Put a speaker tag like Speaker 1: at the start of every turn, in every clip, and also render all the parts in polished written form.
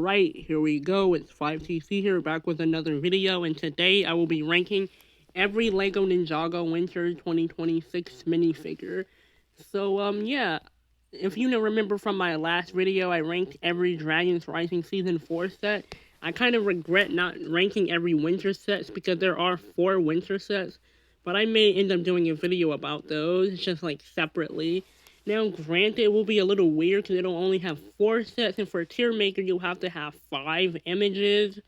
Speaker 1: Alright, here we go. It's 5TC here, back with another video, and today I will be ranking every LEGO Ninjago Winter 2026 minifigure. So, yeah, if you remember from my last video, I ranked every Dragon's Rising Season 4 set. I kind of regret not ranking every winter sets because there are 4 winter sets, but I may end up doing a video about those, just like separately. Now, granted, it will be a little weird because it'll only have 4 sets, and for Tier Maker, you'll have to have 5 images,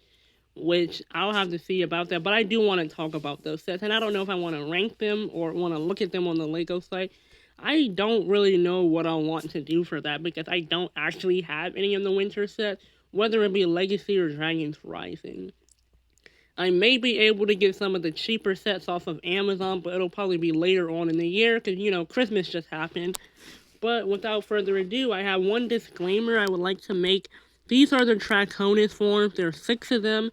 Speaker 1: which I'll have to see about that. But I do want to talk about those sets, and I don't know if I want to rank them or want to look at them on the LEGO site. I don't really know what I want to do for that because I don't actually have any of the winter sets, whether it be Legacy or Dragon's Rising. I may be able to get some of the cheaper sets off of Amazon, but it'll probably be later on in the year because, Christmas just happened. But without further ado, I have one disclaimer I would like to make. These are the Draconus forms. There are 6 of them.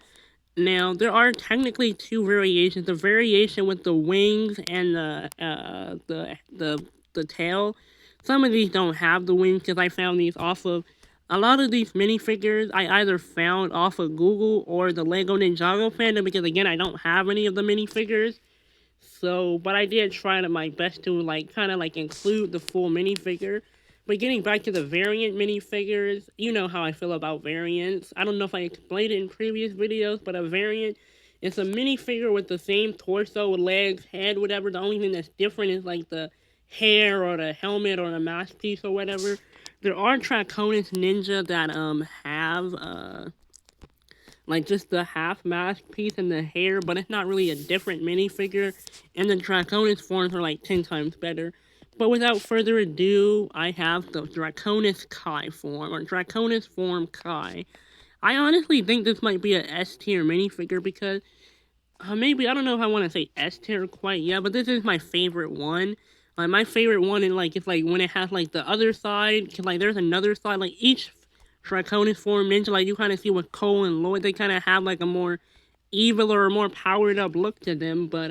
Speaker 1: Now, there are technically 2 variations. The variation with the wings and the tail. Some of these don't have the wings because I found these off of... A lot of these minifigures I either found off of Google or the LEGO Ninjago fandom because, again, I don't have any of the minifigures. So, but I did try my best to, include the full minifigure. But getting back to the variant minifigures, you know how I feel about variants. I don't know if I explained it in previous videos, but a variant is a minifigure with the same torso, legs, head, whatever. The only thing that's different is, the hair or the helmet or the mask piece or whatever. There are Draconus Ninja that, have, just the half mask piece and the hair, but it's not really a different minifigure, and the Draconus forms are 10 times better. But without further ado, I have the Draconus Kai form, or Draconus form Kai. I honestly think this might be a S tier minifigure because, maybe, I don't know if I want to say S tier quite yet, but this is my favorite one. My favorite one, and it's when it has the other side, because there's another side, each Draconus form ninja, you kind of see with Cole and Lloyd, they kind of have a more evil or a more powered up look to them. But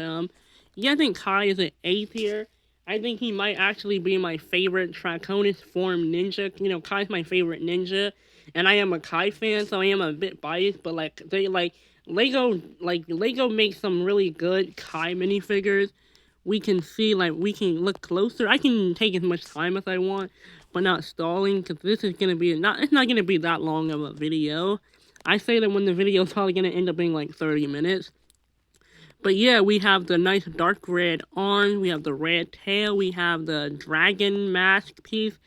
Speaker 1: yeah, I think Kai is an A tier. I think he might actually be my favorite Draconus form ninja. Kai's my favorite ninja, and I am a Kai fan, so I am a bit biased. But Lego makes some really good Kai minifigures. We can see, we can look closer. I can take as much time as I want, but not stalling, because this is going to be, it's not going to be that long of a video. I say that when the video is probably going to end up being 30 minutes. But yeah, we have the nice dark red arms, we have the red tail, we have the dragon mask piece.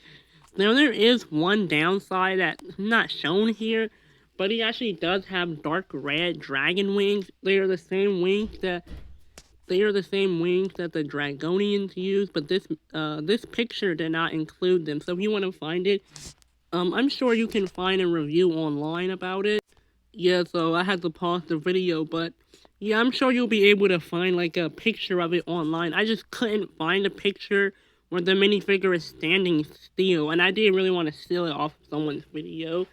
Speaker 1: Now, there is one downside that's not shown here, but he actually does have dark red dragon wings. They are the same wings that the Dragonians use, but this picture did not include them. So if you want to find it, I'm sure you can find a review online about it. Yeah, so I had to pause the video, but yeah, I'm sure you'll be able to find a picture of it online. I just couldn't find a picture where the minifigure is standing still, and I didn't really want to steal it off someone's video.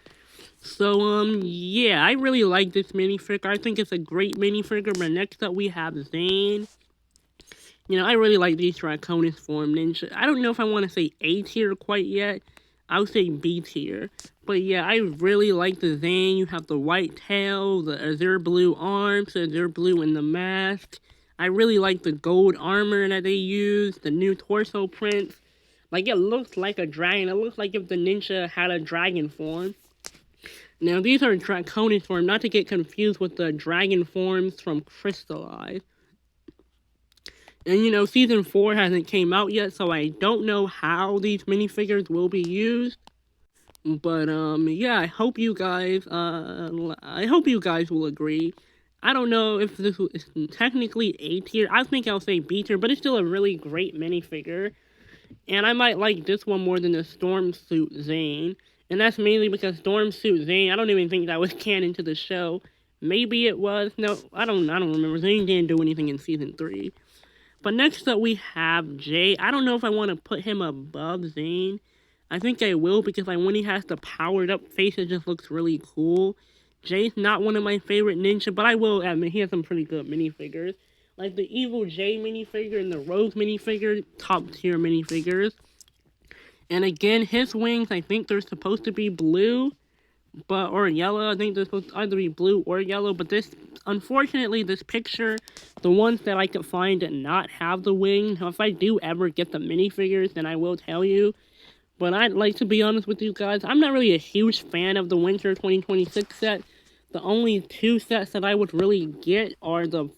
Speaker 1: So, yeah, I really like this minifigure. I think it's a great minifigure. But next up, we have Zane. I really like these Draconus form ninja. I don't know if I want to say A tier quite yet. I would say B tier. But yeah, I really like the Zane. You have the white tail, the azure blue arms, the azure blue in the mask. I really like the gold armor that they use, the new torso prints. It looks like a dragon. It looks like if the ninja had a dragon form. Now, these are Draconus forms, not to get confused with the dragon forms from Crystallize. And, Season 4 hasn't came out yet, so I don't know how these minifigures will be used. But, yeah, I hope you guys will agree. I don't know if this is technically A tier. I think I'll say B tier, but it's still a really great minifigure. And I might like this one more than the Stormsuit Zane. And that's mainly because Stormsuit Zane, I don't even think that was canon to the show. Maybe it was. No, I don't remember. Zane didn't do anything in Season 3. But next up we have Jay. I don't know if I want to put him above Zane. I think I will because when he has the powered up face, it just looks really cool. Jay's not one of my favorite ninja, but I will admit he has some pretty good minifigures. Like the Evil Jay minifigure and the Rose minifigure, top tier minifigures. And again, his wings, I think they're supposed to be blue, but or yellow. I think this was either be blue or yellow. But this, unfortunately, this picture, the ones that I could find did not have the wing. Now, if I do ever get the minifigures, then I will tell you. But I'd like to be honest with you guys, I'm not really a huge fan of the Winter 2026 set. The only two sets that I would really get are the the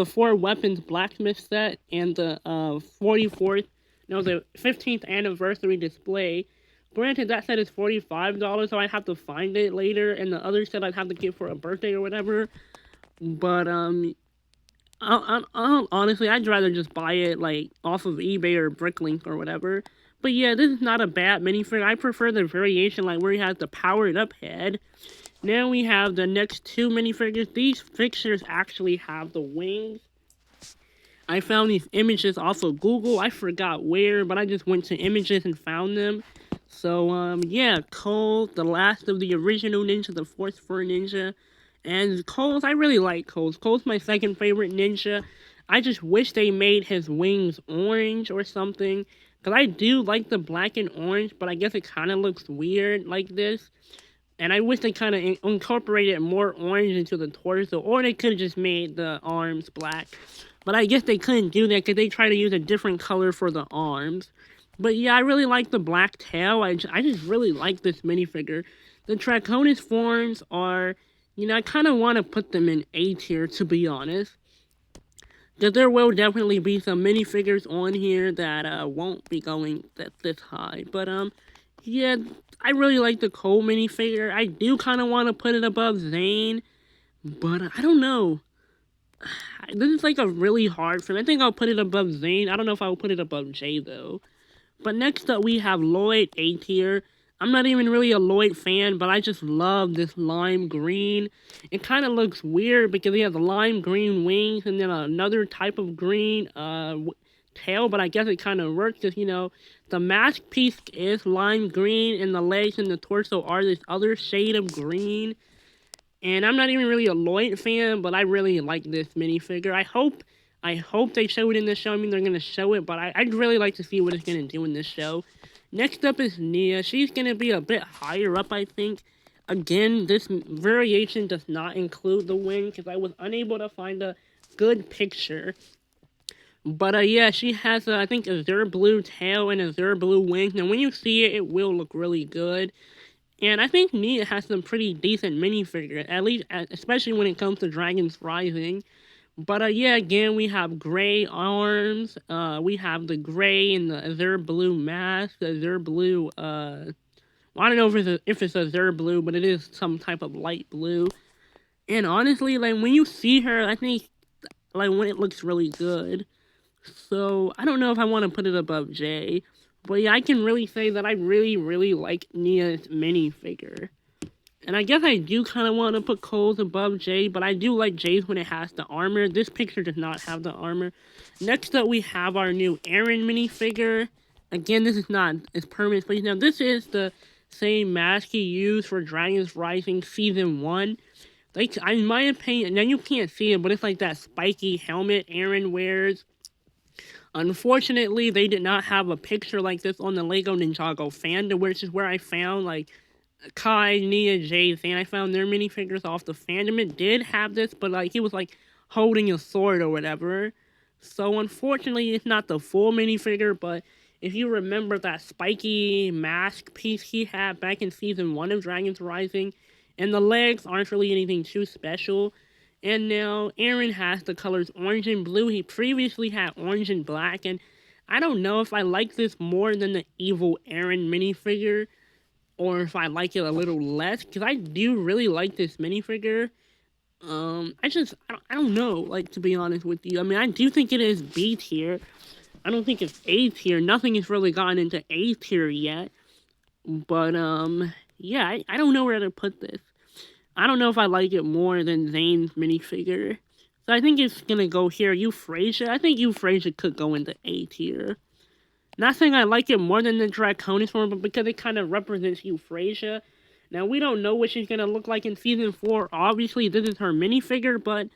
Speaker 1: four weapons blacksmith set and the 44th, no, the 15th anniversary display. Granted, that set is $45, so I'd have to find it later, and the other set I'd have to get for a birthday or whatever. But honestly, I'd rather just buy it like off of eBay or Bricklink or whatever. But yeah, this is not a bad minifigure. I prefer the variation like where he has the powered up head. Now we have the next two minifigures. These figures actually have the wings. I found these images off of Google. I forgot where, but I just went to images and found them. So, yeah, Cole, the last of the original ninja, the fourth fur ninja. And Cole's, I really like Cole's. Cole's my second favorite ninja. I just wish they made his wings orange or something. Because I do like the black and orange, but I guess it kind of looks weird like this. And I wish they kind of incorporated more orange into the torso, or they could have just made the arms black. But I guess they couldn't do that because they tried to use a different color for the arms. But yeah, I really like the black tail. I just really like this minifigure. The Draconus forms are, I kind of want to put them in A tier, to be honest. Because there will definitely be some minifigures on here that won't be going this high. But, yeah, I really like the Cole minifigure. I do kind of want to put it above Zane. But I don't know. This is like a really hard film. I think I'll put it above Zane. I don't know if I'll put it above Jay, though. But next up, we have Lloyd, A tier. I'm not even really a Lloyd fan, but I just love this lime green. It kind of looks weird because he has lime green wings and then another type of green tail, but I guess it kind of works because, the mask piece is lime green and the legs and the torso are this other shade of green. And I'm not even really a Lloyd fan, but I really like this minifigure. I hope they show it in this show. I mean, they're going to show it, but I'd really like to see what it's going to do in this show. Next up is Nia. She's going to be a bit higher up, I think. Again, this variation does not include the wing because I was unable to find a good picture. But yeah, she has, I think, a azure blue tail and azure blue wings. And when you see it, it will look really good. And I think Nia has some pretty decent minifigures, at least, especially when it comes to Dragon's Rising. But yeah, again, we have gray arms. We have the gray and the azure blue mask, the azure blue, well, I don't know if it's azure blue, but it is some type of light blue. And honestly, like, when you see her, I think, like, when it looks really good. So, I don't know if I want to put it above Jay. But yeah, I can really say that I really, really like Nia's minifigure. And I guess I do kind of want to put Cole's above Jay, but I do like Jay's when it has the armor. This picture does not have the armor. Next up, we have our new Aaron minifigure. Again, this is not as permanent, but this is the same mask he used for Dragon's Rising Season 1. Like, in my opinion, now you can't see it, but it's like that spiky helmet Aaron wears. Unfortunately, they did not have a picture like this on the Lego Ninjago fandom, which is where I found, like, Kai, Nia, Jay, and I found their minifigures off the fandom. It did have this, but, like, he was, like, holding a sword or whatever. So, unfortunately, it's not the full minifigure, but if you remember that spiky mask piece he had back in Season 1 of Dragon's Rising, and the legs aren't really anything too special. And now Aaron has the colors orange and blue. He previously had orange and black, and I don't know if I like this more than the evil Aaron minifigure, or if I like it a little less, because I do really like this minifigure. I don't know, like, to be honest with you. I mean, I do think it is B tier. I don't think it's A tier. Nothing has really gotten into A tier yet. But, yeah, I don't know where to put this. I don't know if I like it more than Zane's minifigure. So I think it's gonna go here. Euphrasia. I think Euphrasia could go into A tier. Not saying I like it more than the Draconus form, but because it kind of represents Euphrasia. Now, we don't know what she's gonna look like in Season 4. Obviously, this is her minifigure, but,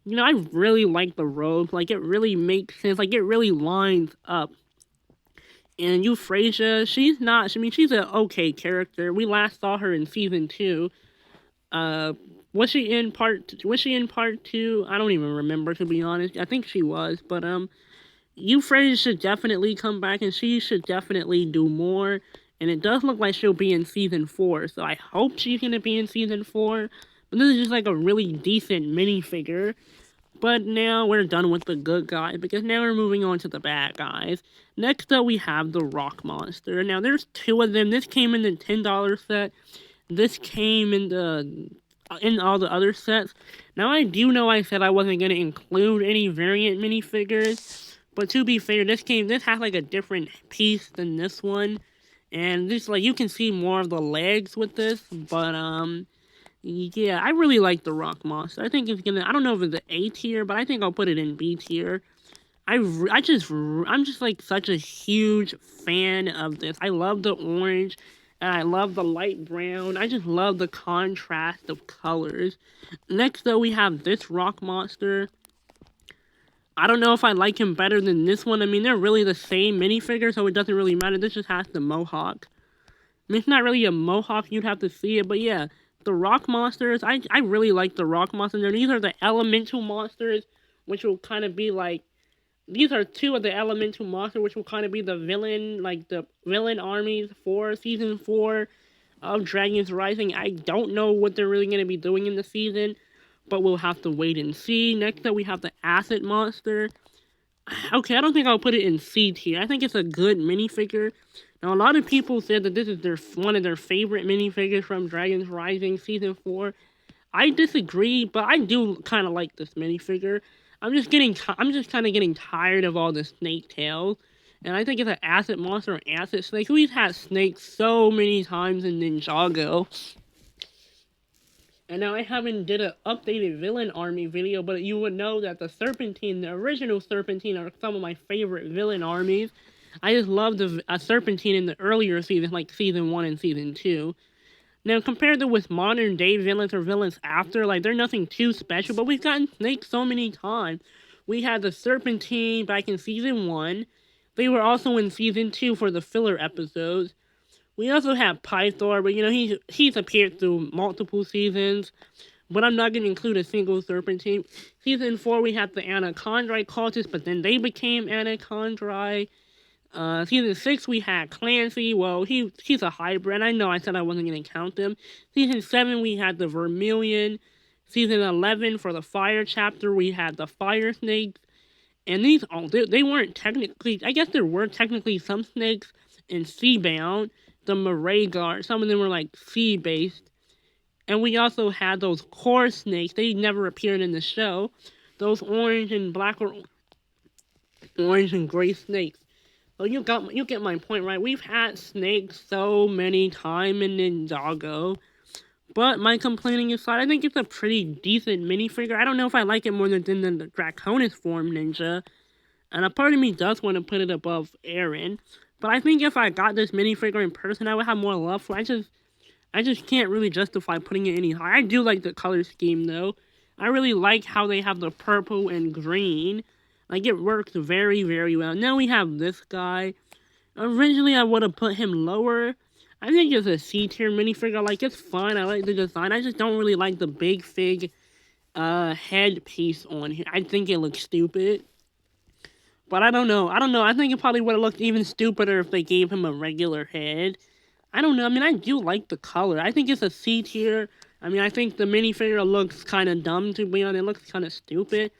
Speaker 1: I really like the robe. Like, it really makes sense. Like, it really lines up. And Euphrasia, she's not. I mean, she's an okay character. We last saw her in season 2. Uh, was she in part? Was she in part 2? I don't even remember, to be honest. I think she was, but Euphrasia should definitely come back, and she should definitely do more. And it does look like she'll be in season 4, so I hope she's gonna be in season 4. But this is just like a really decent minifigure. But now we're done with the good guys because now we're moving on to the bad guys. Next up, we have the Rock Monster. Now there's 2 of them. This came in the $10 set. This came in all the other sets. Now I do know I said I wasn't gonna include any variant minifigures, but to be fair, this has like a different piece than this one, and this, like, you can see more of the legs with this. But yeah, I really like the Rock Monster. I think it's gonna. I don't know if it's an A tier, but I think I'll put it in B tier. I'm just like such a huge fan of this. I love the orange, and I love the light brown. I just love the contrast of colors. Next, though, we have this Rock Monster. I don't know if I like him better than this one. I mean, they're really the same minifigure, so it doesn't really matter. This just has the mohawk. I mean, it's not really a mohawk, you'd have to see it, but yeah, the rock monsters, I really like the rock monsters. These are the elemental monsters, which will kind of be like, these are 2 of the elemental monsters, which will kind of be the villain armies for season 4 of Dragons Rising. I don't know what they're really going to be doing in the season, but we'll have to wait and see. Next up, we have the acid monster. Okay, I don't think I'll put it in C tier. I think it's a good minifigure. Now, a lot of people said that this is one of their favorite minifigures from Dragons Rising Season 4. I disagree, but I do kind of like this minifigure. I'm just kind of getting tired of all the snake tails. And I think it's an acid monster or acid snake. We've had snakes so many times in Ninjago. And now I haven't did an updated villain army video, but you would know that the Serpentine, the original Serpentine, are some of my favorite villain armies. I just love the Serpentine in the earlier seasons, like season 1 and season 2. Now, compared to with modern day villains or villains after, like, they're nothing too special, but we've gotten snakes so many times. We had the Serpentine back in season 1. They were also in season 2 for the filler episodes. We also have Pythor, but you know, he's appeared through multiple seasons, but I'm not going to include a single Serpentine. Season 4, we had the Anachondrite cultists, but then they became Anachondrite. Season 6, we had Clancy. Well, he's a hybrid. I know I said I wasn't going to count them. Season 7, we had the Vermilion. Season 11, for the Fire chapter, we had the Fire Snakes. And these, they weren't technically, I guess there were technically some snakes in Seabound. The Murray Guard, some of them were like sea-based. And we also had those core snakes. They never appeared in the show. Those orange and black or orange and gray snakes. So you get my point, right? We've had snakes so many times in Ninjago. But my complaining aside, I think it's a pretty decent minifigure. I don't know if I like it more than the Draconus form ninja. And a part of me does want to put it above Aaron. But I think if I got this minifigure in person, I would have more love for it. I just can't really justify putting it any higher. I do like the color scheme, though. I really like how they have the purple and green. Like, it works very, very well. Now we have this guy. Originally, I would have put him lower. I think it's a C-tier minifigure. Like, it's fun. I like the design. I just don't really like the big fig head piece on here. I think it looks stupid. But I don't know. I think it probably would have looked even stupider if they gave him a regular head. I don't know. I mean, I do like the color. I think it's a C tier. I mean, I think the minifigure looks kind of dumb, to be honest. It looks kind of stupid.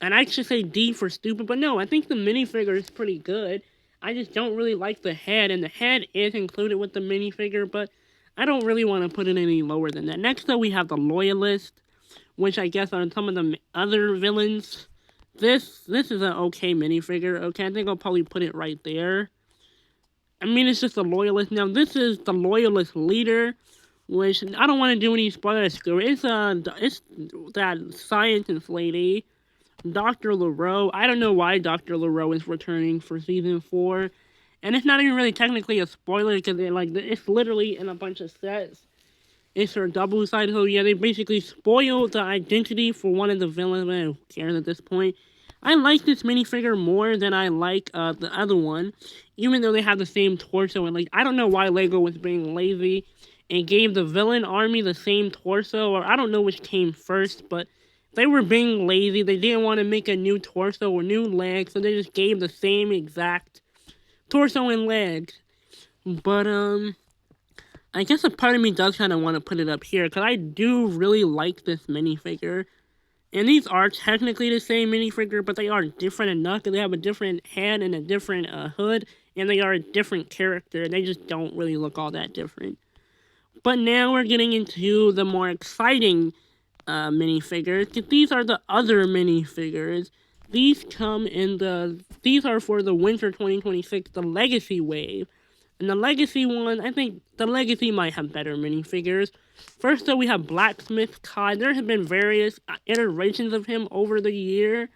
Speaker 1: And I should say D for stupid. But no, I think the minifigure is pretty good. I just don't really like the head. And the head is included with the minifigure. But I don't really want to put it any lower than that. Next up, we have the Loyalist, which I guess are some of the other villains. This is an okay minifigure. Okay, I think I'll probably put it right there. I mean, it's just a Loyalist. Now, this is the Loyalist leader, which I don't want to do any spoilers. It's that scientist lady, Dr. LaRoe. I don't know why Dr. LaRoe is returning for season 4, and it's not even really technically a spoiler because it's literally in a bunch of sets. It's her double-sided, so yeah, they basically spoiled the identity for one of the villains. I don't care at this point. I like this minifigure more than I like the other one, even though they have the same torso. And like, I don't know why Lego was being lazy and gave the villain army the same torso, or I don't know which came first, but they were being lazy. They didn't want to make a new torso or new legs, so they just gave the same exact torso and legs. But I guess a part of me does kind of want to put it up here because I do really like this minifigure. And these are technically the same minifigure, but they are different enough because they have a different head and a different hood, and they are a different character. They just don't really look all that different. But now we're getting into the more exciting minifigures. These are the other minifigures. These are for the winter 2026, the Legacy Wave. And the Legacy one, I think the Legacy might have better minifigures. First though, we have Blacksmith Kai. There have been various iterations of him over the years,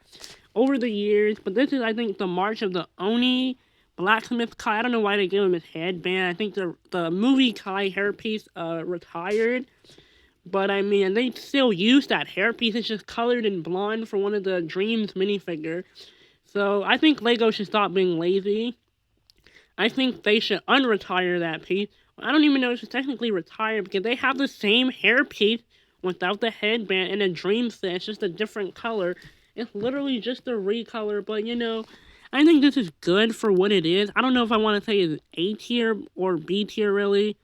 Speaker 1: but this is, I think, the March of the Oni Blacksmith Kai. I don't know why they gave him his headband. I think the movie Kai hairpiece retired. But I mean, they still use that hairpiece. It's just colored in blonde for one of the Dreams minifigure. So I think Lego should stop being lazy. I think they should unretire that piece. I don't even know if it's technically retired because they have the same hairpiece without the headband and a dream set. It's just a different color. It's literally just a recolor, but you know, I think this is good for what it is. I don't know if I want to say it's A tier or B tier really.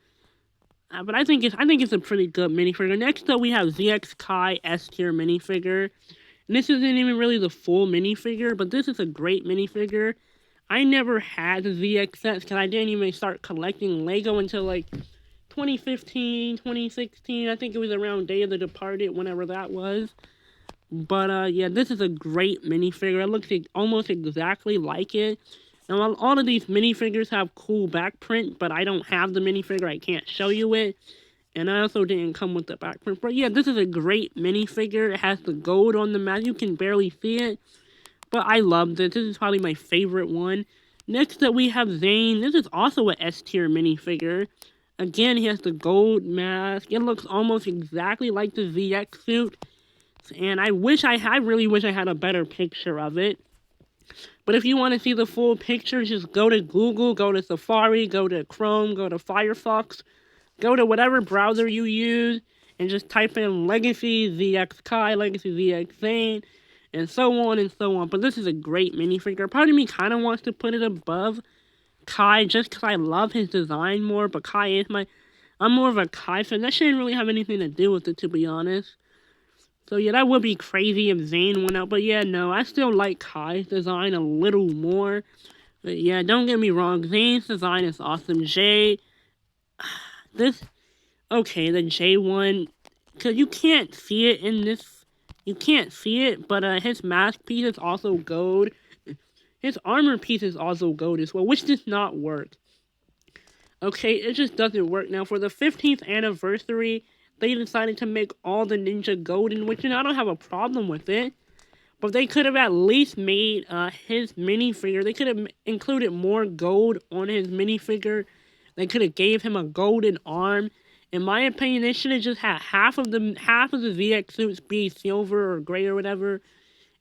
Speaker 1: But I think it's a pretty good minifigure. Next up, we have ZX Kai S tier minifigure. And this isn't even really the full minifigure, but this is a great minifigure. I never had the ZX sets because I didn't even start collecting Lego until like 2015, 2016. I think it was around Day of the Departed, whenever that was. But yeah, this is a great minifigure. It looks almost exactly like it. Now, all of these minifigures have cool back print, but I don't have the minifigure. I can't show you it. And I also didn't come with the back print. But yeah, this is a great minifigure. It has the gold on the mat. You can barely see it. But I love this. This is probably my favorite one. Next up, we have Zane. This is also an S-tier minifigure. Again, he has the gold mask. It looks almost exactly like the ZX suit. And I really wish I had a better picture of it. But if you want to see the full picture, just go to Google, go to Safari, go to Chrome, go to Firefox. Go to whatever browser you use, and just type in Legacy ZX Kai, Legacy ZX Zane, and so on and so on. But this is a great minifigure. Part of me kind of wants to put it above Kai just because I love his design more, but Kai is I'm more of a Kai fan. That shouldn't really have anything to do with it, to be honest. So yeah, that would be crazy if Zane went out. But yeah, no, I still like Kai's design a little more. But yeah, don't get me wrong, Zane's design is awesome. The J one, because you can't see it in this, you can't see it, but his mask piece is also gold. His armor piece is also gold as well, which does not work. Okay, it just doesn't work. Now, for the 15th anniversary, they decided to make all the Ninja golden, which, you know, I don't have a problem with it. But they could have at least made his minifigure, they could have included more gold on his minifigure. They could have gave him a golden arm. In my opinion, they should have just had half of the ZX suits be silver or gray or whatever,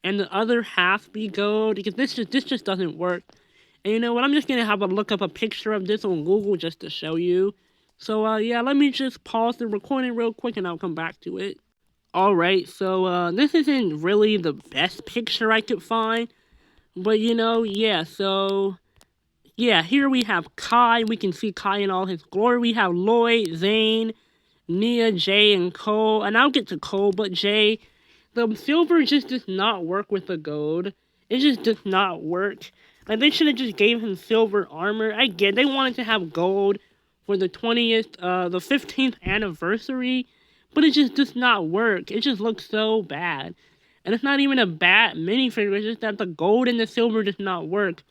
Speaker 1: and the other half be gold, because this just doesn't work. And you know what? I'm just gonna have a look up a picture of this on Google just to show you. So yeah, let me just pause the recording real quick and I'll come back to it. Alright, so this isn't really the best picture I could find, but you know, yeah, so yeah, here we have Kai. We can see Kai in all his glory. We have Lloyd, Zane, Nia, Jay, and Cole. And I'll get to Cole, but Jay, the silver just does not work with the gold. It just does not work. Like, they should have just gave him silver armor. I get they wanted to have gold for the 15th anniversary, but it just does not work. It just looks so bad. And it's not even a bad minifigure. It's just that the gold and the silver does not work.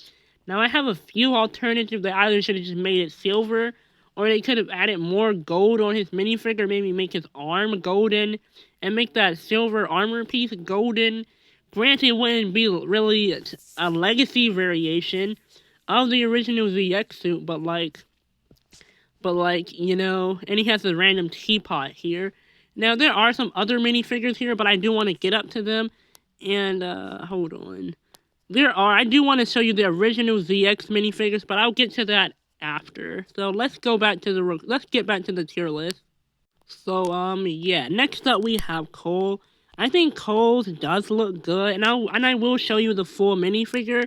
Speaker 1: Now, I have a few alternatives. They either should have just made it silver, or they could have added more gold on his minifigure, maybe make his arm golden, and make that silver armor piece golden. Granted, it wouldn't be really a legacy variation of the original ZX suit, but like, you know, and he has a random teapot here. Now, there are some other minifigures here, but I do want to get up to them, and, hold on. I do want to show you the original ZX minifigures, but I'll get to that after. So let's get back to the tier list. So yeah, next up we have Cole. I think Cole's does look good, and I will show you the full minifigure,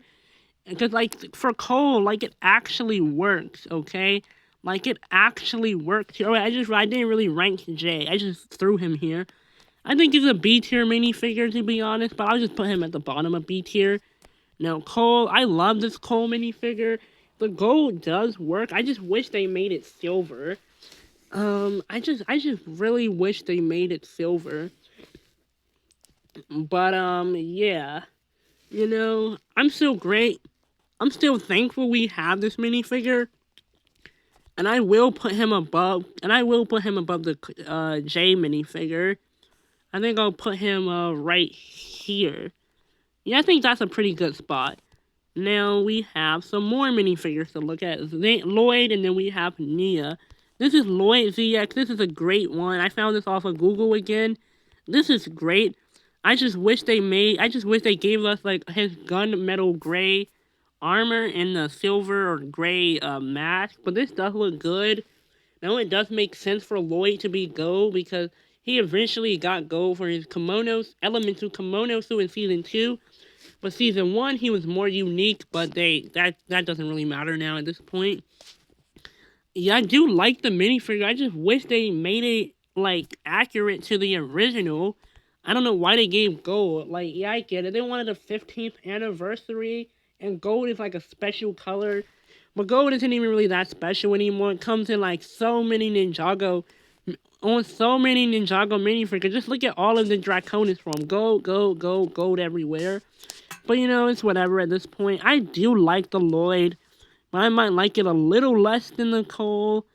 Speaker 1: because like for Cole, like it actually works, okay? Like it actually works. Oh, I didn't really rank Jay. I just threw him here. I think he's a B tier minifigure, to be honest, but I'll just put him at the bottom of B tier. Now Cole, I love this Cole minifigure. The gold does work. I just wish they made it silver. I just really wish they made it silver. But yeah, I'm still great. I'm still thankful we have this minifigure, and I will put him above. The J minifigure. I think I'll put him right here. Yeah, I think that's a pretty good spot. Now we have some more minifigures to look at. Lloyd, and then we have Nia. This is Lloyd ZX. This is a great one. I found this off of Google again. This is great. I just wish they gave us like his gunmetal gray armor and the silver or gray mask. But this does look good. Now it does make sense for Lloyd to be gold because he eventually got gold for his elemental kimono suit in season 2. But season 1 he was more unique, but that doesn't really matter now at this point. Yeah, I do like the minifigure. I just wish they made it like accurate to the original. I don't know why they gave gold. Like, yeah, I get it. They wanted a 15th anniversary, and gold is like a special color. But gold isn't even really that special anymore. It comes in like so many Ninjago minifigures. Just look at all of the Draconus from gold, gold, gold, gold everywhere. But it's whatever at this point. I do like the Lloyd, but I might like it a little less than the Cole.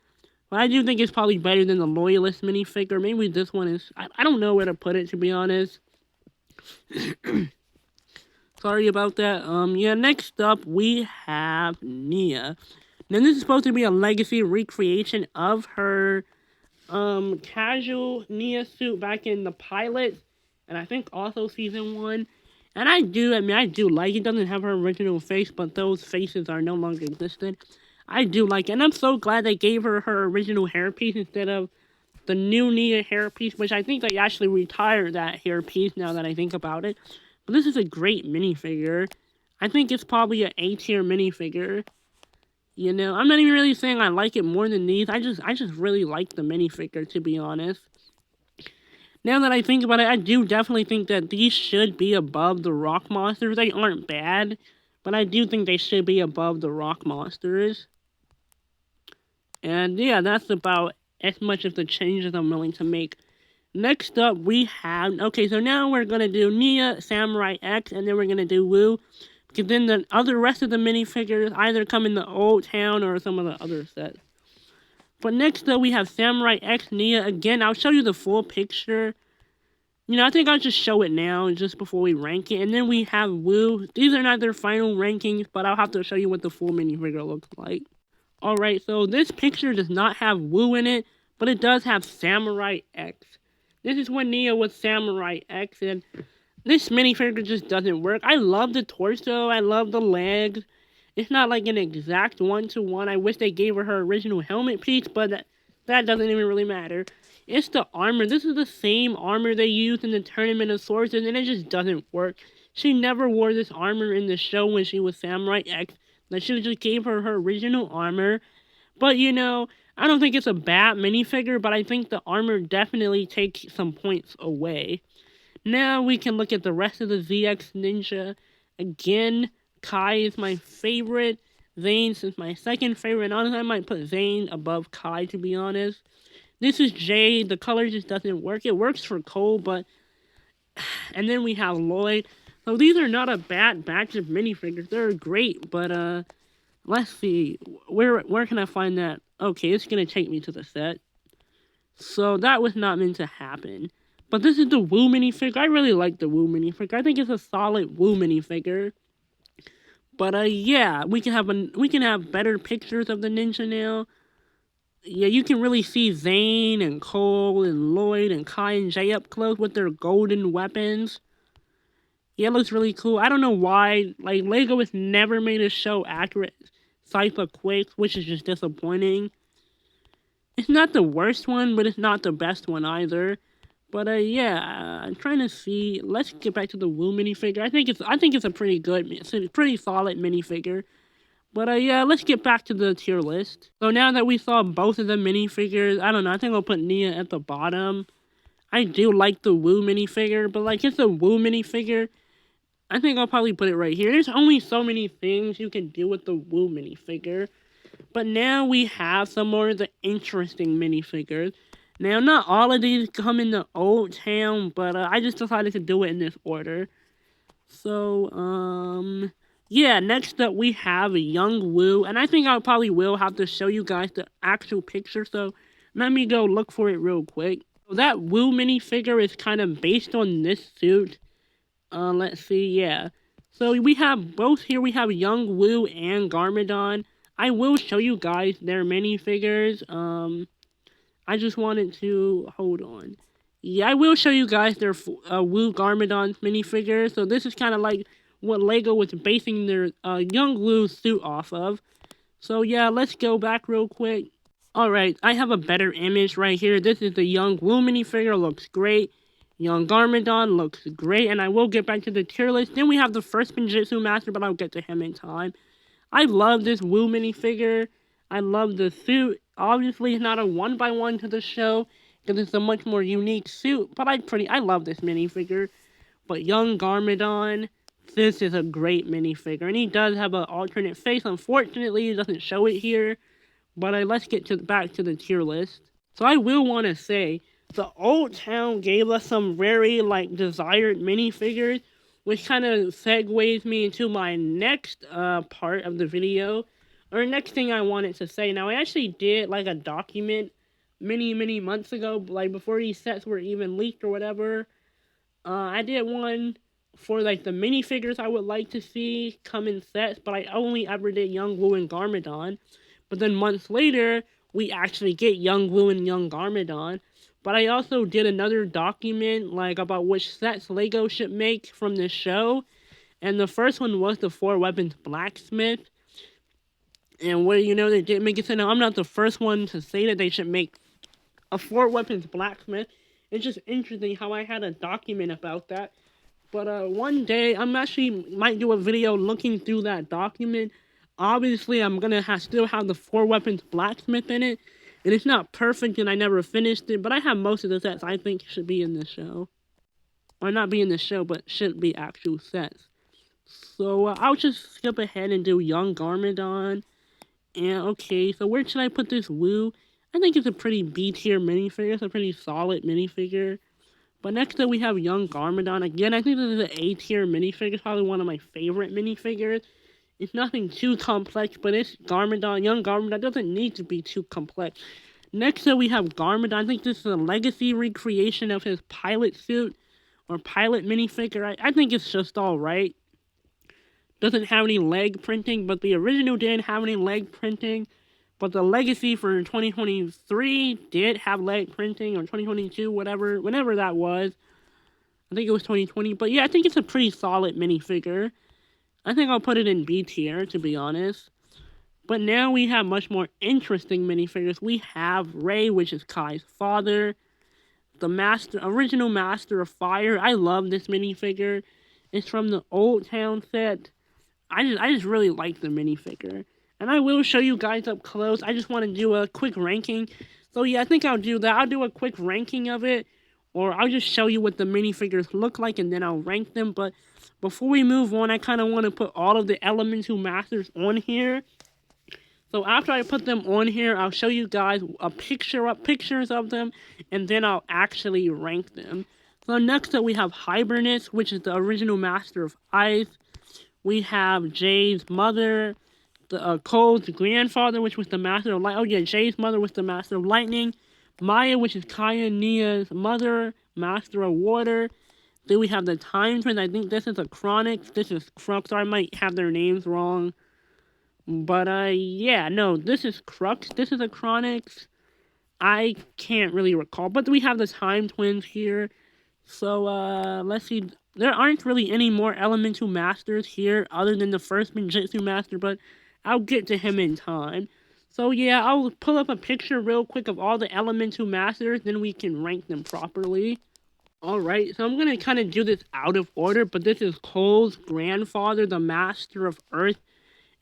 Speaker 1: But I do think it's probably better than the Loyalist minifigure. Maybe this one is... I don't know where to put it, to be honest. Sorry about that. Yeah, next up, we have Nia. Now, this is supposed to be a legacy recreation of her casual Nia suit back in the pilot. And I think also season 1. And I do like it. It doesn't have her original face, but those faces are no longer existent. I do like it. And I'm so glad they gave her original hairpiece instead of the new Nia hairpiece, which I think they actually retired that hairpiece now that I think about it. But this is a great minifigure. I think it's probably an A-tier minifigure. I'm not even really saying I like it more than these. I just really like the minifigure, to be honest. Now that I think about it, I do definitely think that these should be above the rock monsters. They aren't bad, but I do think they should be above the rock monsters. And yeah, that's about as much of the changes I'm willing to make. Next up, we have... Okay, so now we're going to do Nia, Samurai X, and then we're going to do Wu. Because then the rest of the minifigures either come in the Old Town or some of the other sets. But next up, we have Samurai X, Nia. Again, I'll show you the full picture. I think I'll just show it now, just before we rank it. And then we have Wu. These are not their final rankings, but I'll have to show you what the full minifigure looks like. Alright, so this picture does not have Wu in it, but it does have Samurai X. This is when Nia was Samurai X, and this minifigure just doesn't work. I love the torso, I love the legs. It's not like an exact one-to-one. I wish they gave her original helmet piece, but that doesn't even really matter. It's the armor. This is the same armor they used in the Tournament of Sorcerers, and it just doesn't work. She never wore this armor in the show when she was Samurai X. They should have just gave her original armor. But, I don't think it's a bad minifigure, but I think the armor definitely takes some points away. Now we can look at the rest of the ZX Ninja. Again, Kai is my favorite. Zane is my second favorite. And honestly, I might put Zane above Kai, to be honest. This is Jay. The color just doesn't work. It works for Cole, but... And then we have Lloyd. So these are not a bad batch of minifigures. They're great, but, let's see. Where can I find that? Okay, it's gonna take me to the set. So that was not meant to happen. But this is the Wu minifigure. I really like the Wu minifigure. I think it's a solid Wu minifigure. But yeah, we can have better pictures of the ninja now. Yeah, you can really see Zane and Cole and Lloyd and Kai and Jay up close with their golden weapons. Yeah, it looks really cool. I don't know why. Like, Lego has never made a show accurate Cypher Quakes, which is just disappointing. It's not the worst one, but it's not the best one either. But yeah, I'm trying to see. Let's get back to the Wu minifigure. I think it's a pretty good, it's a pretty solid minifigure. But yeah, let's get back to the tier list. So now that we saw both of the minifigures, I don't know. I think I'll put Nia at the bottom. I do like the Wu minifigure, but like it's a Wu minifigure. I think I'll probably put it right here. There's only so many things you can do with the Wu minifigure. But now we have some more of the interesting minifigures. Now, not all of these come in the Old Town, but I just decided to do it in this order. So, yeah, next up we have Young Wu, and I think I probably will have to show you guys the actual picture, so let me go look for it real quick. So that Wu minifigure is kind of based on this suit. Let's see, yeah. So we have both here, we have Young Wu and Garmadon. I will show you guys their minifigures. I just wanted to, hold on. Yeah, I will show you guys their Wu Garmadon minifigure. So this is kind of like what Lego was basing their Young Wu suit off of. So yeah, let's go back real quick. Alright, I have a better image right here. This is the Young Wu minifigure, looks great. Young Garmadon looks great, and I will get back to the tier list. Then we have the first Ninjitsu Master, but I'll get to him in time. I love this Wu minifigure. I love the suit. Obviously, it's not a 1x1 to the show, because it's a much more unique suit, but I love this minifigure. But Young Garmadon, this is a great minifigure, and he does have an alternate face. Unfortunately, it doesn't show it here, but let's get back to the tier list. So I will want to say, the Old Town gave us some very, like, desired minifigures, which kind of segues me into my next part of the video, or next thing I wanted to say. Now, I actually did, like, a document many months ago, like, before these sets were even leaked or whatever. I did one for, like, the minifigures I would like to see come in sets, but I only ever did Young Wu and Garmadon. But then months later, we actually get Young Wu and Young Garmadon. But I also did another document, like, about which sets Lego should make from this show. And the first one was the 4 Weapons Blacksmith. And where, you know, they did make it so now I'm not the first one to say that they should make a 4 Weapons Blacksmith. It's just interesting how I had a document about that. But one day, I'm actually might do a video looking through that document. Obviously, I'm gonna still have the 4 Weapons Blacksmith in it. And it's not perfect and I never finished it, but I have most of the sets I think should be in the show. Or not be in the show, but should be actual sets. So I'll just skip ahead and do Young Garmadon. And okay, so where should I put this Wu? I think it's a pretty B-tier minifigure. It's a pretty solid minifigure. But next up we have Young Garmadon. Again, I think this is an A-tier minifigure. It's probably one of my favorite minifigures. It's nothing too complex, but it's Garmadon. Young Garmadon doesn't need to be too complex. Next up, we have Garmadon. I think this is a legacy recreation of his pilot suit or pilot minifigure. I think it's just alright. Doesn't have any leg printing, but the original didn't have any leg printing. But the legacy for 2023 did have leg printing, or 2022, whenever that was. I think it was 2020. But yeah, I think it's a pretty solid minifigure. I think I'll put it in B tier, to be honest. But now we have much more interesting minifigures. We have Ray, which is Kai's father. The original Master of Fire. I love this minifigure. It's from the Old Town set. I just really like the minifigure. And I will show you guys up close. I just want to do a quick ranking. So yeah, I think I'll do that. I'll do a quick ranking of it. Or I'll just show you what the minifigures look like and then I'll rank them. But before we move on, I kind of want to put all of the Elemental Masters on here. So after I put them on here, I'll show you guys pictures of them, and then I'll actually rank them. So next up we have Hibernus, which is the original Master of Ice. We have Jay's mother, Cole's grandfather, which was the Master of Light. Oh yeah, Jay's mother was the Master of Lightning. Maya, which is Kaya Nia's mother, Master of Water. Then we have the Time Twins. I think this is a Chronix. This is Crux. I might have their names wrong. But, yeah, no, this is Crux. This is a Chronix. I can't really recall. But we have the Time Twins here. So, let's see. there aren't really any more elemental masters here other than the first Ninjitsu master, but I'll get to him in time. So yeah, I'll pull up a picture real quick of all the elemental masters, then we can rank them properly. Alright, so I'm gonna kind of do this out of order, but this is Cole's grandfather, the Master of Earth,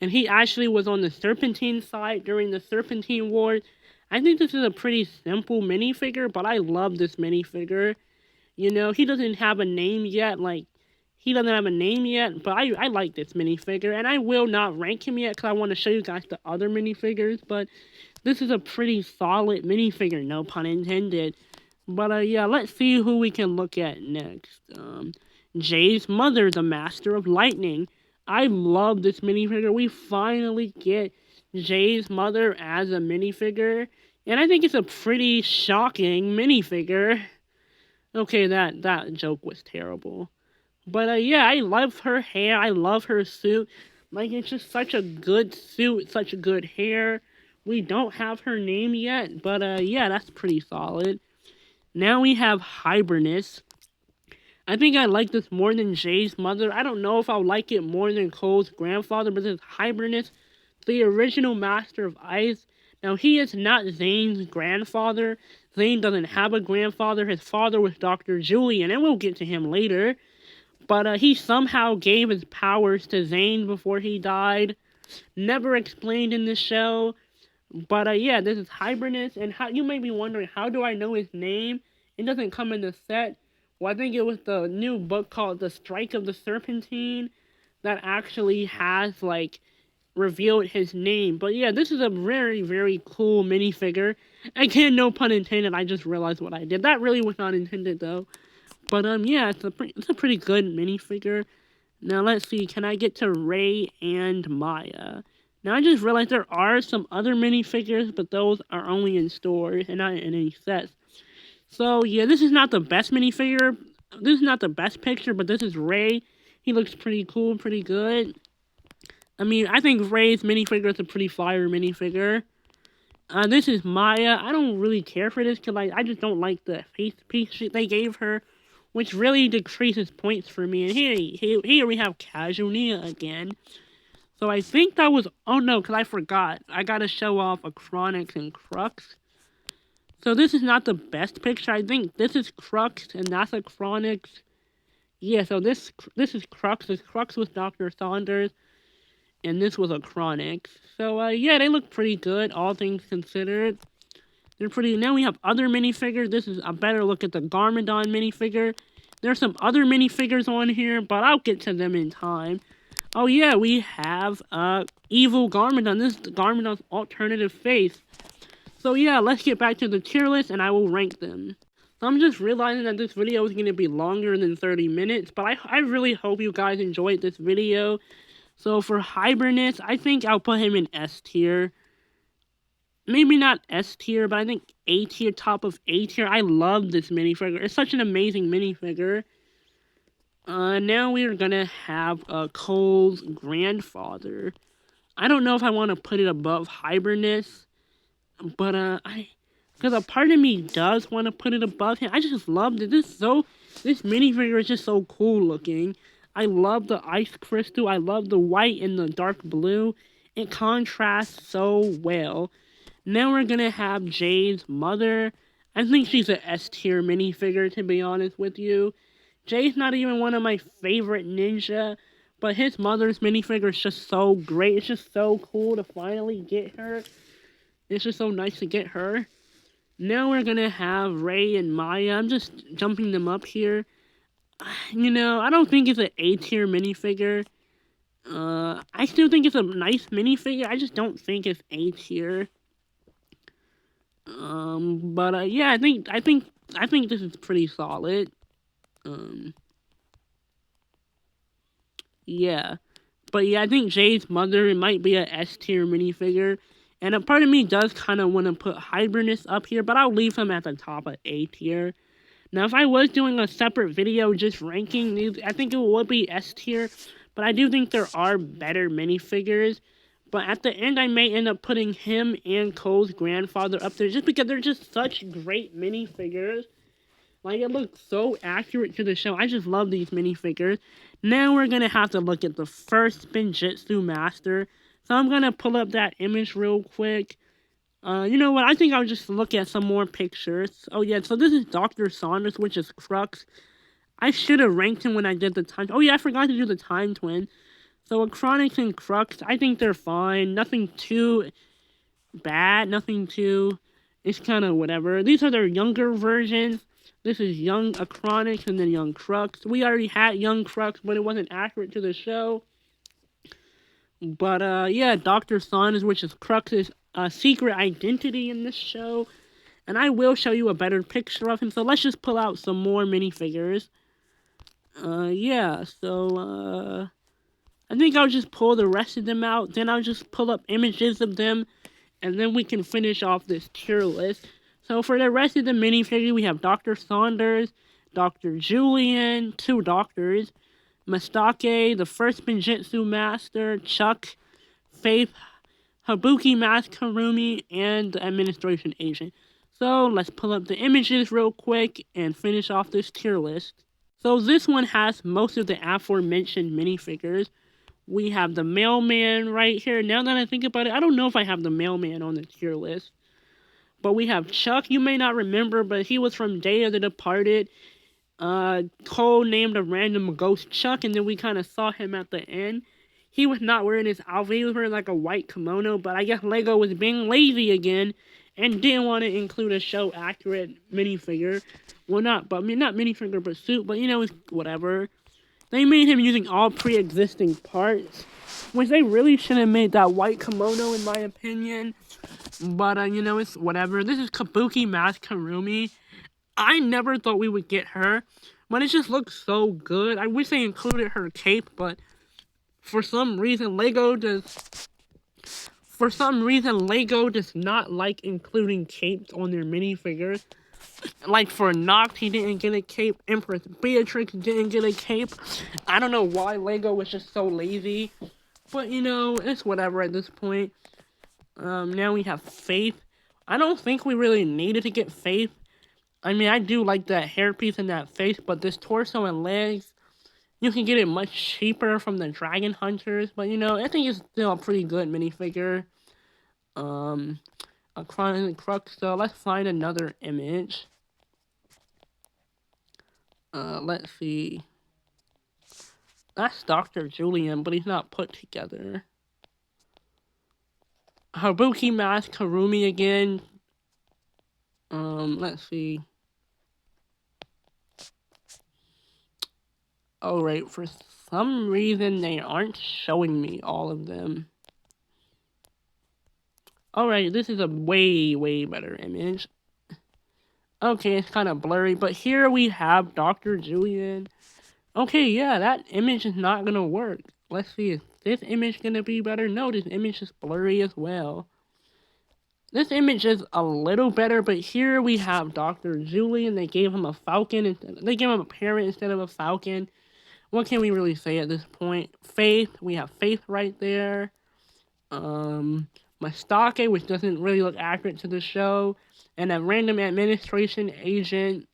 Speaker 1: and he actually was on the Serpentine side during the Serpentine Wars. I think this is a pretty simple minifigure, but I love this minifigure. You know, he doesn't have a name yet, but I like this minifigure, and I will not rank him yet because I want to show you guys the other minifigures, but this is a pretty solid minifigure, no pun intended. But yeah, let's see who we can look at next. Jay's mother, the Master of Lightning. I love this minifigure. We finally get Jay's mother as a minifigure, and I think it's a pretty shocking minifigure. Okay, that joke was terrible. But yeah, I love her hair. I love her suit. Like, it's just such a good suit, such a good hair. We don't have her name yet, but yeah, that's pretty solid. Now we have Hibernus. I think I like this more than Jay's mother. I don't know if I'll like it more than Cole's grandfather, but this is Hibernus, the original Master of Ice. Now, he is not Zane's grandfather. Zane doesn't have a grandfather. His father was Dr. Julian, and we'll get to him later. But he somehow gave his powers to Zane before he died. Never explained in the show. But yeah, this is Hibernus, and you may be wondering, how do I know his name? It doesn't come in the set. Well, I think it was the new book called The Strike of the Serpentine that actually has, like, revealed his name. But yeah, this is a very, very cool minifigure. Again, no pun intended, I just realized what I did. That really was not intended, though. But yeah, it's a pretty good minifigure. Now, let's see, can I get to Ray and Maya? Now, I just realized there are some other minifigures, but those are only in stores and not in any sets. So, yeah, this is not the best minifigure. This is not the best picture, but this is Ray. He looks pretty cool, pretty good. I mean, I think Ray's minifigure is a pretty fire minifigure. This is Maya. I don't really care for this because I just don't like the face piece they gave her, which really decreases points for me. And here we have Casualnia again. So I think that was... Oh no, because I forgot. I gotta show off Acronix and Crux. So this is not the best picture. I think this is Crux and that's Acronix. Yeah, so this is Crux. This Crux was Dr. Saunders. And this was Acronix. So yeah, they look pretty good, all things considered. They're pretty... Now we have other minifigures. This is a better look at the Garmadon minifigure. There's some other minifigures on here, but I'll get to them in time. Oh yeah, we have Evil Garmadon. This is Garmadon's alternative face. So yeah, let's get back to the tier list and I will rank them. So I'm just realizing that this video is going to be longer than 30 minutes, but I really hope you guys enjoyed this video. So for Hibernus, I think I'll put him in S tier. Maybe not S tier, but I think A tier, top of A tier. I love this minifigure. It's such an amazing minifigure. Now we're gonna have Cole's grandfather. I don't know if I want to put it above Hibernus, but because a part of me does want to put it above him. I just love it. This minifigure is just so cool looking. I love the ice crystal. I love the white and the dark blue. It contrasts so well. Now we're gonna have Jay's mother. I think she's an S tier minifigure, to be honest with you. Jay's not even one of my favorite ninja, but his mother's minifigure is just so great. It's just so cool to finally get her. It's just so nice to get her. Now we're gonna have Ray and Maya. I'm just jumping them up here. You know, I don't think it's an A tier minifigure. I still think it's a nice minifigure. I just don't think it's A tier. But yeah, I think this is pretty solid. Yeah. But yeah, I think Jay's mother might be a S tier minifigure. And a part of me does kind of want to put Hibernus up here, but I'll leave him at the top of A tier. Now, if I was doing a separate video just ranking these, I think it would be S tier. But I do think there are better minifigures. But at the end, I may end up putting him and Cole's grandfather up there just because they're just such great minifigures. Like, it looks so accurate to the show. I just love these minifigures. Now we're gonna have to look at the first Spinjitzu Master. So I'm gonna pull up that image real quick. You know what? I think I'll just look at some more pictures. Oh yeah, so this is Dr. Saunders, which is Crux. I should have ranked him when I did the time. Oh yeah, I forgot to do the time twin. So Acronix and Crux, I think they're fine. Nothing too bad. Nothing too. It's kind of whatever. These are their younger versions. This is young Acronix and then young Crux. We already had young Crux, but it wasn't accurate to the show. But yeah, Dr. Saunders, which is Crux's secret identity in this show. And I will show you a better picture of him. So let's just pull out some more minifigures. Yeah, so I think I'll just pull the rest of them out. Then I'll just pull up images of them. And then we can finish off this tier list. So for the rest of the minifigure, we have Dr. Saunders, Dr. Julian, 2 doctors, Mastake, the first Spinjitzu Master, Chuck, Faith, Habuki Mask Harumi, and the administration agent. So let's pull up the images real quick and finish off this tier list. So this one has most of the aforementioned minifigures. We have the mailman right here. Now that I think about it, I don't know if I have the mailman on the tier list. But we have Chuck. You may not remember, but he was from Day of the Departed. Cole named a random ghost Chuck, and then we kind of saw him at the end. He was not wearing his outfit. He was wearing like a white kimono, but I guess Lego was being lazy again and didn't want to include a show-accurate minifigure. Well, not minifigure, but suit, but you know, it's whatever. They made him using all pre-existing parts, which they really should have made that white kimono, in my opinion. But, you know, it's whatever. This is Kabuki Mask Harumi. I never thought we would get her, but it just looks so good. I wish they included her cape, but for some reason, Lego does not like including capes on their minifigures. Like for Nox, he didn't get a cape. Empress Beatrix didn't get a cape. I don't know why Lego was just so lazy. But, you know, it's whatever at this point. Now we have Faith. I don't think we really needed to get Faith. I mean, I do like that hairpiece and that face, but this torso and legs, you can get it much cheaper from the Dragon Hunters. But, you know, I think it's still a pretty good minifigure. A Chronic Crux, so let's find another image. Let's see. That's Dr. Julian, but he's not put together. Habuki Mask Harumi again. Let's see. Alright, for some reason they aren't showing me all of them. Alright, this is a way, way better image. Okay, it's kind of blurry, but here we have Dr. Julian. Okay, yeah, that image is not gonna work. Let's see, is this image gonna be better? No, this image is blurry as well. This image is a little better, but here we have Dr. Julian. They gave him a falcon. They gave him a parrot instead of a falcon. What can we really say at this point? Faith, we have Faith right there. Mastake, which doesn't really look accurate to the show. And a random administration agent.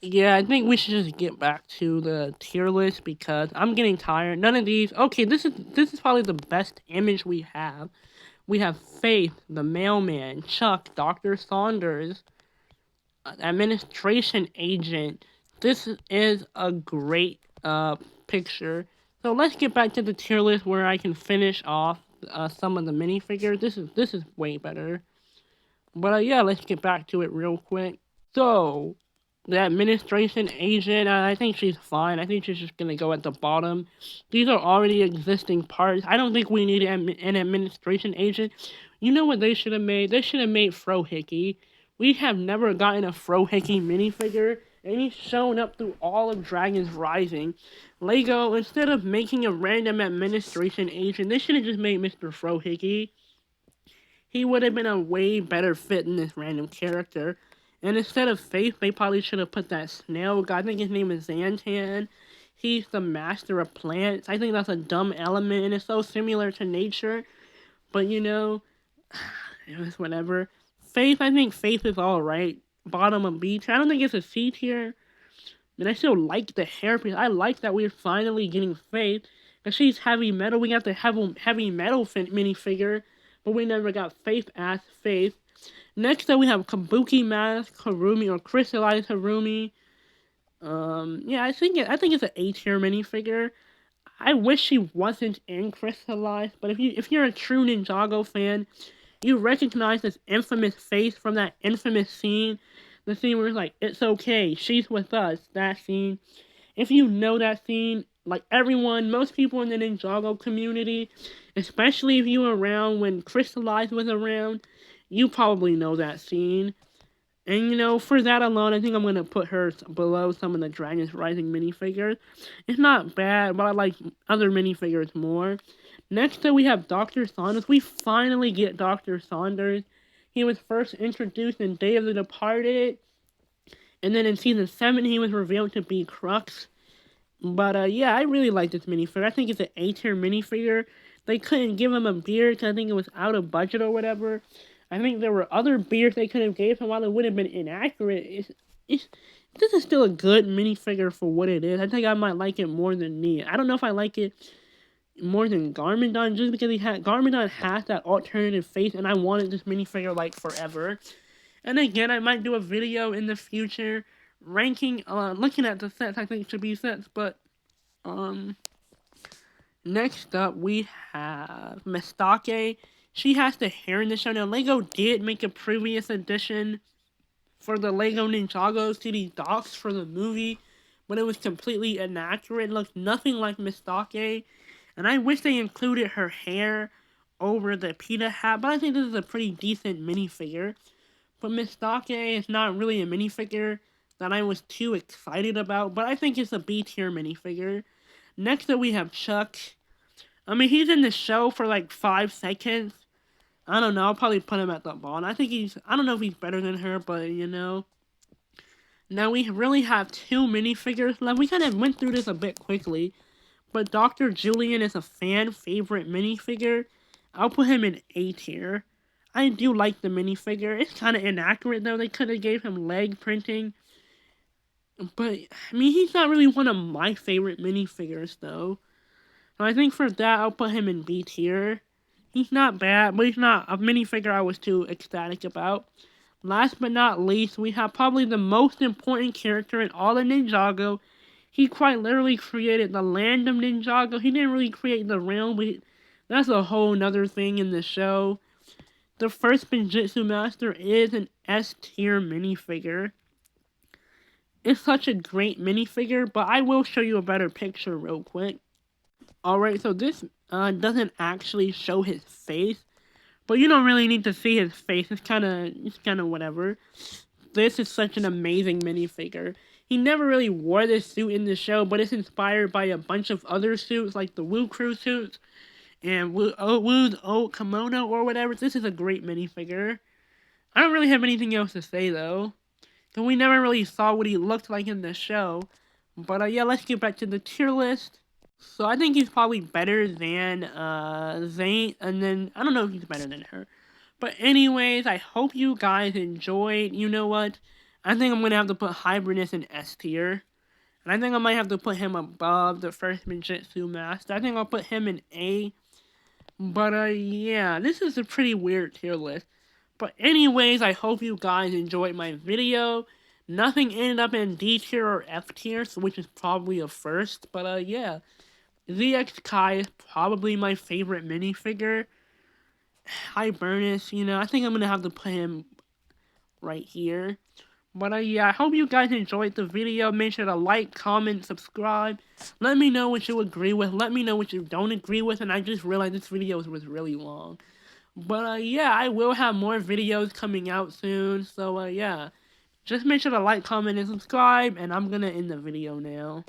Speaker 1: Yeah, I think we should just get back to the tier list because I'm getting tired. None of these. Okay, this is probably the best image we have. We have Faith, the mailman, Chuck, Dr. Saunders, administration agent. This is a great picture. So let's get back to the tier list where I can finish off some of the minifigures. This is way better. But yeah, let's get back to it real quick. So the administration agent, I think she's fine. I think she's just gonna go at the bottom. These are already existing parts. I don't think we need an administration agent. You know what they should have made? They should have made Frohickey. We have never gotten a Frohickey minifigure, and he's shown up through all of Dragon's Rising. Lego, instead of making a random administration agent, they should have just made Mr. Frohickey. He would have been a way better fit in this random character. And instead of Faith, they probably should have put that snail guy. I think his name is Xantan. He's the master of plants. I think that's a dumb element, and it's so similar to nature. But, you know, it was whatever. Faith, I think Faith is alright. bottom of B tier. I don't think it's a C tier. And I still like the hairpiece. I like that we're finally getting Faith. Because she's heavy metal. We got the heavy metal minifigure. But we never got Faith as Faith. Next up we have Kabuki Mask Harumi or Crystallized Harumi. Yeah, I think it's an A tier minifigure. I wish she wasn't in Crystallized, but if you're a true Ninjago fan, you recognize this infamous face from that infamous scene. The scene where it's like, it's okay, she's with us, that scene. If you know that scene, like everyone, most people in the Ninjago community, especially if you were around when Crystallized was around, you probably know that scene. And for that alone, I think I'm going to put her below some of the Dragon's Rising minifigures. It's not bad, but I like other minifigures more. Next up, we have Dr. Saunders. We finally get Dr. Saunders. He was first introduced in Day of the Departed. And then in Season 7, he was revealed to be Crux. But, yeah, I really like this minifigure. I think it's an A-tier minifigure. They couldn't give him a beard because I think it was out of budget or whatever. I think there were other beards they could have gave him while it would have been inaccurate. This is still a good minifigure for what it is. I think I might like it more than Nia. I don't know if I like it more than Garmadon just because Garmadon has that alternative face and I wanted this minifigure like forever. And again, I might do a video in the future ranking, looking at the sets I think should be sets, but, next up we have Mistake. She has the hair in the show. Now, LEGO did make a previous edition for the LEGO Ninjago to these docs for the movie, but it was completely inaccurate. It looked nothing like Mistake, and I wish they included her hair over the pita hat, but I think this is a pretty decent minifigure. But Mistake is not really a minifigure that I was too excited about, but I think it's a B-tier minifigure. Next up, we have Chuck. I mean, he's in the show for like 5 seconds. I don't know, I'll probably put him at the bottom. I don't know if he's better than her, but Now we really have 2 minifigures left. We kind of went through this a bit quickly. But Dr. Julian is a fan favorite minifigure. I'll put him in A tier. I do like the minifigure. It's kind of inaccurate though. They could have gave him leg printing. But, I mean, he's not really one of my favorite minifigures though. So I think for that, I'll put him in B tier. He's not bad, but he's not a minifigure I was too ecstatic about. Last but not least, we have probably the most important character in all of Ninjago. He quite literally created the land of Ninjago. He didn't really create the realm, but that's a whole nother thing in the show. The first Ninjitsu Master is an S tier minifigure. It's such a great minifigure, but I will show you a better picture real quick. Alright, so this doesn't actually show his face, but you don't really need to see his face. It's kind of whatever. This is such an amazing minifigure. He never really wore this suit in the show, but it's inspired by a bunch of other suits, like the Wu crew suits, and Wu's old kimono or whatever. This is a great minifigure. I don't really have anything else to say, though, because we never really saw what he looked like in the show. But, yeah, let's get back to the tier list. So I think he's probably better than Zane, and then I don't know if he's better than her. But anyways, I hope you guys enjoyed. You know what? I think I'm going to have to put Hybridus in S tier. And I think I might have to put him above the first Ninjitsu Master. I think I'll put him in A. But yeah, this is a pretty weird tier list. But anyways, I hope you guys enjoyed my video. Nothing ended up in D tier or F tier, which is probably a first. But yeah. ZX Kai is probably my favorite minifigure. Hybridus, I think I'm going to have to put him right here. But yeah, I hope you guys enjoyed the video. Make sure to like, comment, subscribe. Let me know what you agree with. Let me know what you don't agree with. And I just realized this video was really long. But yeah, I will have more videos coming out soon. So yeah, just make sure to like, comment, and subscribe. And I'm going to end the video now.